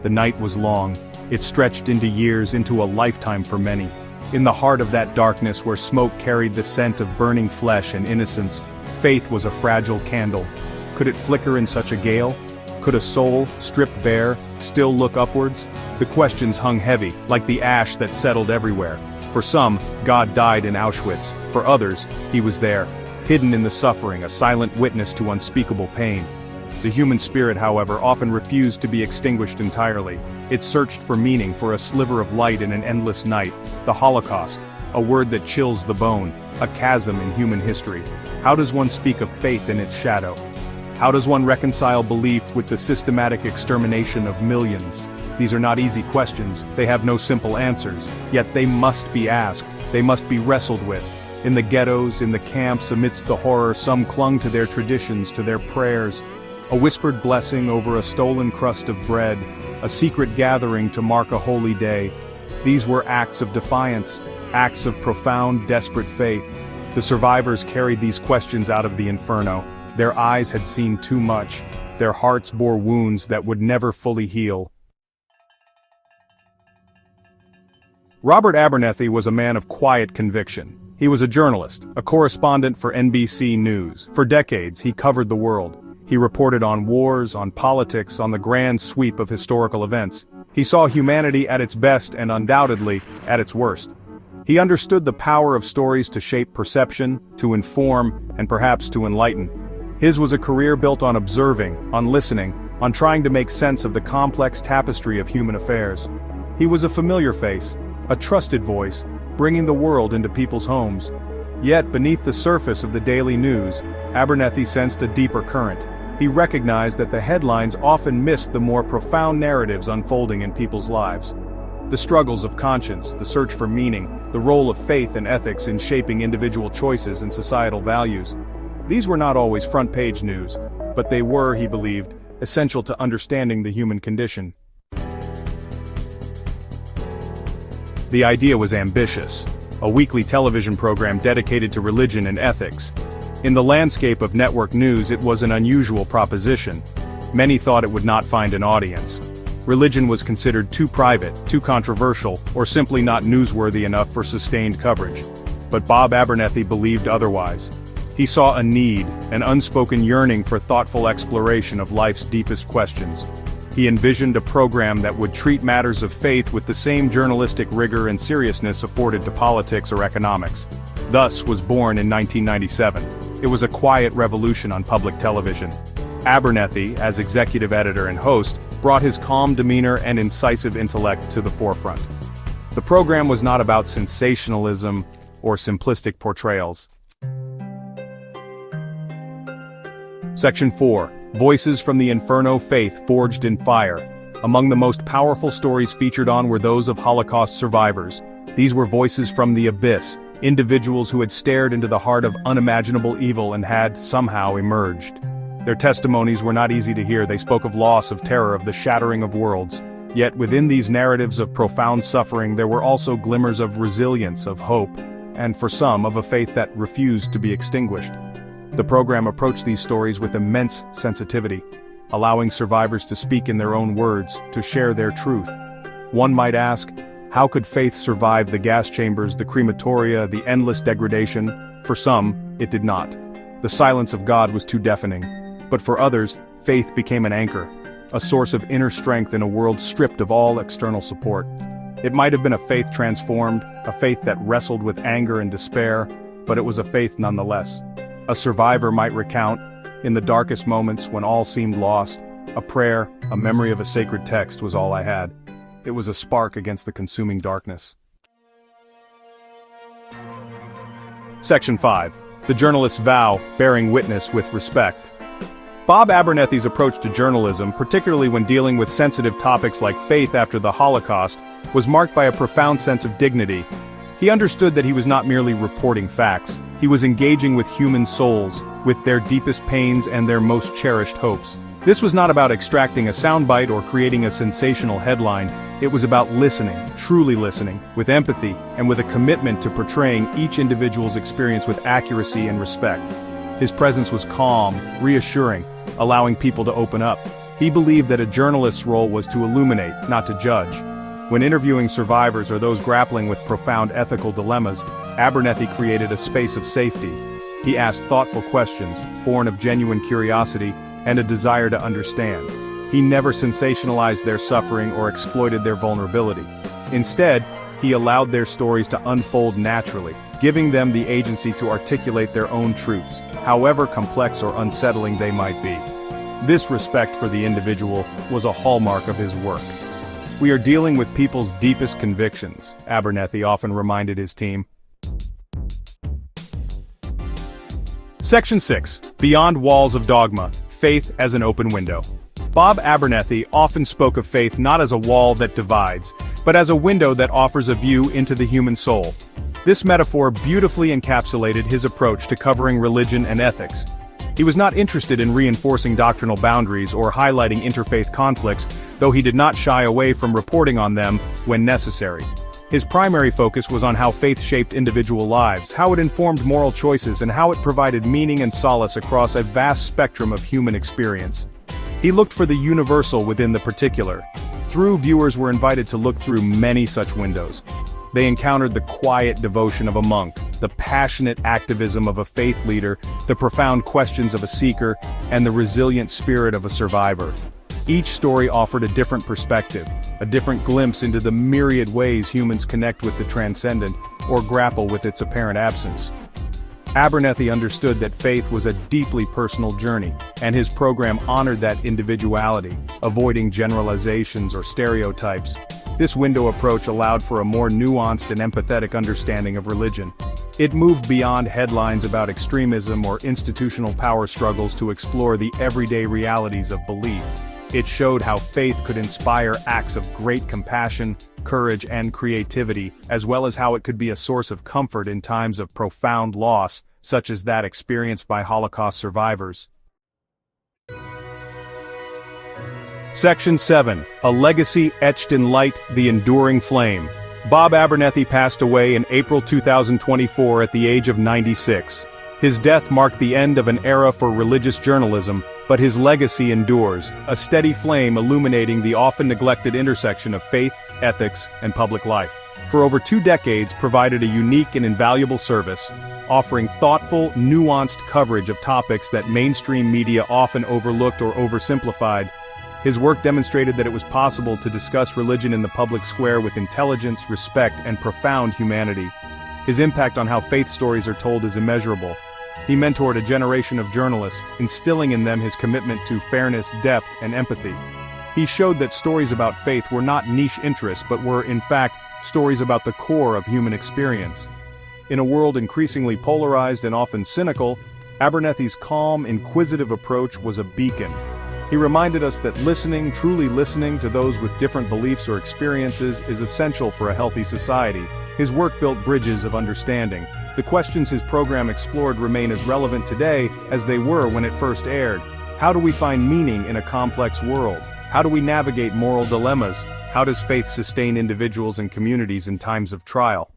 The night was long. It stretched into years, into a lifetime for many. In the heart of that darkness where smoke carried the scent of burning flesh and innocence, faith was a fragile candle. Could it flicker in such a gale? Could a soul, stripped bare, still look upwards? The questions hung heavy, like the ash that settled everywhere. For some, God died in Auschwitz. For others, he was there, hidden in the suffering, a silent witness to unspeakable pain. The human spirit, however, often refused to be extinguished entirely. It searched for meaning, for a sliver of light in an endless night. The Holocaust, a word that chills the bone, a chasm in human history. How does one speak of faith in its shadow? How does one reconcile belief with the systematic extermination of millions? These are not easy questions, they have no simple answers, yet they must be asked, they must be wrestled with. In the ghettos, in the camps, amidst the horror, some clung to their traditions, to their prayers. A whispered blessing over a stolen crust of bread, a secret gathering to mark a holy day. These were acts of defiance, acts of profound, desperate faith. The survivors carried these questions out of the inferno. Their eyes had seen too much. Their hearts bore wounds that would never fully heal. Robert Abernethy was a man of quiet conviction. He was a journalist, a correspondent for NBC News. For decades, he covered the world. He reported on wars, on politics, on the grand sweep of historical events. He saw humanity at its best and undoubtedly at its worst. He understood the power of stories to shape perception, to inform, and perhaps to enlighten. His was a career built on observing, on listening, on trying to make sense of the complex tapestry of human affairs. He was a familiar face, a trusted voice, bringing the world into people's homes. Yet beneath the surface of the daily news, Abernethy sensed a deeper current. He recognized that the headlines often missed the more profound narratives unfolding in people's lives. The struggles of conscience, the search for meaning, the role of faith and ethics in shaping individual choices and societal values. These were not always front-page news, but they were, he believed, essential to understanding the human condition. The idea was ambitious, a weekly television program dedicated to religion and ethics. In the landscape of network news, it was an unusual proposition. Many thought it would not find an audience. Religion was considered too private, too controversial, or simply not newsworthy enough for sustained coverage. But Bob Abernethy believed otherwise. He saw a need, an unspoken yearning for thoughtful exploration of life's deepest questions. He envisioned a program that would treat matters of faith with the same journalistic rigor and seriousness afforded to politics or economics. Thus was born in 1997. It was a quiet revolution on public television. Abernethy, as executive editor and host, brought his calm demeanor and incisive intellect to the forefront. The program was not about sensationalism or simplistic portrayals. Section 4. Voices from the Inferno, Faith Forged in Fire. Among the most powerful stories featured on were those of Holocaust survivors. These were voices from the abyss, individuals who had stared into the heart of unimaginable evil and had, somehow, emerged. Their testimonies were not easy to hear. They spoke of loss, of terror, of the shattering of worlds. Yet within these narratives of profound suffering there were also glimmers of resilience, of hope, and for some, of a faith that refused to be extinguished. The program approached these stories with immense sensitivity, allowing survivors to speak in their own words, to share their truth. One might ask, how could faith survive the gas chambers, the crematoria, the endless degradation? For some, it did not. The silence of God was too deafening. But for others, faith became an anchor, a source of inner strength in a world stripped of all external support. It might have been a faith transformed, a faith that wrestled with anger and despair, but it was a faith nonetheless. A survivor might recount, in the darkest moments when all seemed lost, a prayer, a memory of a sacred text was all I had. It was a spark against the consuming darkness. Section 5. The journalist's vow, bearing witness with respect. Bob Abernethy's approach to journalism, particularly when dealing with sensitive topics like faith after the Holocaust, was marked by a profound sense of dignity. He understood that he was not merely reporting facts, he was engaging with human souls, with their deepest pains and their most cherished hopes. This was not about extracting a soundbite or creating a sensational headline. It was about listening, truly listening, with empathy, and with a commitment to portraying each individual's experience with accuracy and respect. His presence was calm, reassuring, allowing people to open up. He believed that a journalist's role was to illuminate, not to judge. When interviewing survivors or those grappling with profound ethical dilemmas, Abernethy created a space of safety. He asked thoughtful questions, born of genuine curiosity and a desire to understand. He never sensationalized their suffering or exploited their vulnerability. Instead, he allowed their stories to unfold naturally, giving them the agency to articulate their own truths, however complex or unsettling they might be. This respect for the individual was a hallmark of his work. "We are dealing with people's deepest convictions," Abernethy often reminded his team. Section 6. Beyond Walls of Dogma, Faith as an Open Window. Bob Abernethy often spoke of faith not as a wall that divides, but as a window that offers a view into the human soul. This metaphor beautifully encapsulated his approach to covering religion and ethics. He was not interested in reinforcing doctrinal boundaries or highlighting interfaith conflicts, though he did not shy away from reporting on them when necessary. His primary focus was on how faith shaped individual lives, how it informed moral choices, and how it provided meaning and solace across a vast spectrum of human experience. He looked for the universal within the particular. Viewers were invited to look through many such windows. They encountered the quiet devotion of a monk, the passionate activism of a faith leader, the profound questions of a seeker, and the resilient spirit of a survivor. Each story offered a different perspective, a different glimpse into the myriad ways humans connect with the transcendent, or grapple with its apparent absence. Abernethy understood that faith was a deeply personal journey, and his program honored that individuality, avoiding generalizations or stereotypes. This window approach allowed for a more nuanced and empathetic understanding of religion. It moved beyond headlines about extremism or institutional power struggles to explore the everyday realities of belief. It showed how faith could inspire acts of great compassion, courage, and creativity, as well as how it could be a source of comfort in times of profound loss, such as that experienced by Holocaust survivors. Section 7. A Legacy Etched in Light, the Enduring Flame. Bob Abernethy passed away in April 2024 at the age of 96. His death marked the end of an era for religious journalism, but his legacy endures, a steady flame illuminating the often neglected intersection of faith, ethics, and public life. For over 2 decades, provided a unique and invaluable service, offering thoughtful, nuanced coverage of topics that mainstream media often overlooked or oversimplified. His work demonstrated that it was possible to discuss religion in the public square with intelligence, respect, and profound humanity. His impact on how faith stories are told is immeasurable. He mentored a generation of journalists, instilling in them his commitment to fairness, depth, and empathy. He showed that stories about faith were not niche interests but were, in fact, stories about the core of human experience. In a world increasingly polarized and often cynical, Abernethy's calm, inquisitive approach was a beacon. He reminded us that listening, truly listening to those with different beliefs or experiences is essential for a healthy society. His work built bridges of understanding. The questions his program explored remain as relevant today as they were when it first aired. How do we find meaning in a complex world? How do we navigate moral dilemmas? How does faith sustain individuals and communities in times of trial?